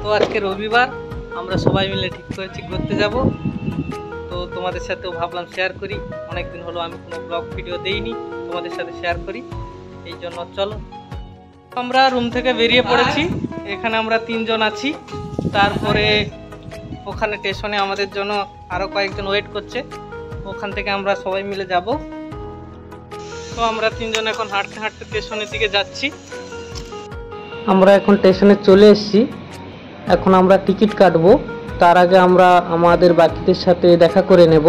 তো আজকে রবিবার আমরা সবাই মিলে ঠিক করেছি ঘুরতে যাব। তো তোমাদের সাথেও ভাবলাম শেয়ার করি, অনেকদিন হলো আমি কোনো ব্লগ ভিডিও দেইনি, তোমাদের সাথে শেয়ার করি, এই জন্য চলো। আমরা রুম থেকে বেরিয়ে পড়েছি, এখানে আমরা 3 জন আছি। তারপরে ওখানে স্টেশনে আমাদের জন্য আরও কয়েকজন ওয়েট করছে, ওখান থেকে আমরা সবাই মিলে যাব। তো আমরা 3 জন এখন হাঁটতে হাঁটতে স্টেশনের দিকে যাচ্ছি। আমরা এখন স্টেশনে চলে এসেছি, এখন আমরা টিকিট কাটবো। তার আগে আমরা আমাদের বাকিদের সাথে দেখা করে নেব।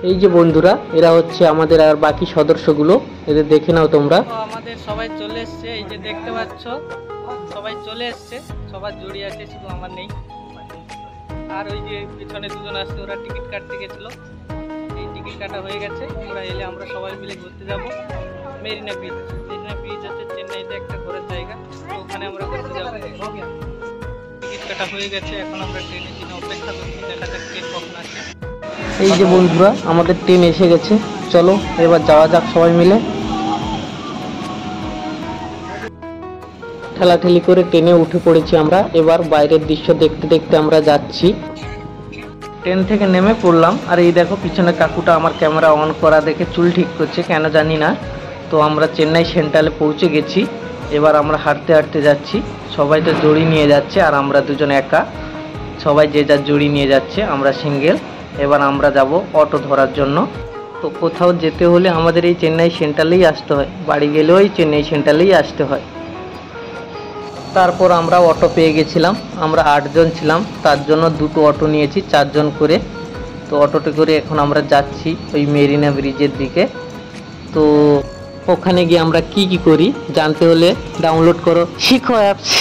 এই যে বন্ধুরা, এরা হচ্ছে আমাদের আর বাকি সদস্যগুলো, এদের দেখে নাও তোমরা। আমাদের সবাই চলে এসছে, এই যে দেখতে পাচ্ছ সবাই চলে এসছে, সবার জড়িয়ে আছে, শুধু আমার নেই। আর ওই যে পিছনে 2 জন আসছে, ওরা টিকিট কাটতে গেছিল, এই টিকিট কাটা হয়ে গেছে। ওরা এলে আমরা সবাই মিলে ঘুরতে যাব মেরিনা বিচ। মেরিনা বিচ হচ্ছে চেন্নাইতে একটা ঘোরার জায়গা, তো ওখানে আমরা ঘুরতে যাব। টিকিট কাটা হয়ে গেছে, এখন আমরা ট্রেনের জন্য অপেক্ষা করছি, দেখা যাক ট্রেন কখন আসে। এই যে বন্ধুরা, আমাদের ট্রেন এসে গেছে, চলো এবার যাওয়া যাক সবাই মিলে। ঠেলাঠেলি করে ট্রেনে উঠে পড়েছি আমরা। এবার বাইরের দৃশ্য দেখতে দেখতে আমরা যাচ্ছি। ট্রেন থেকে নেমে পড়লাম, আর এই দেখো পিছনে কাকুটা আমার ক্যামেরা অন করা দেখে চুল ঠিক করছে, কেন জানি না। তো আমরা চেন্নাই সেন্ট্রালে পৌঁছে গেছি, এবার আমরা হাঁটতে হাঁটতে যাচ্ছি। সবাই তো জড়ি নিয়ে যাচ্ছে, আর আমরা 2 জন একা, সবাই যে যার জড়ি নিয়ে যাচ্ছে, আমরা সিঙ্গেল। এবার আমরা যাব অটো ধরার জন্য। তো কোথাও যেতে হলে আমাদের এই চেন্নাই সেন্ট্রালেই আসতে হয়, বাড়ি গেলেও এই চেন্নাই সেন্ট্রালেই আসতে হয়। তারপর আমরা অটো পেয়ে গেছিলাম, আমরা 8 জন ছিলাম, তার জন্য 2টো অটো নিয়েছি, 4 জন করে। তো অটোতে করে এখন আমরা যাচ্ছি ওই মেরিনা ব্রিজের দিকে। তো ওখানে গিয়ে আমরা কি করি জানতে হলে ডাউনলোড করো শিখো অ্যাপস।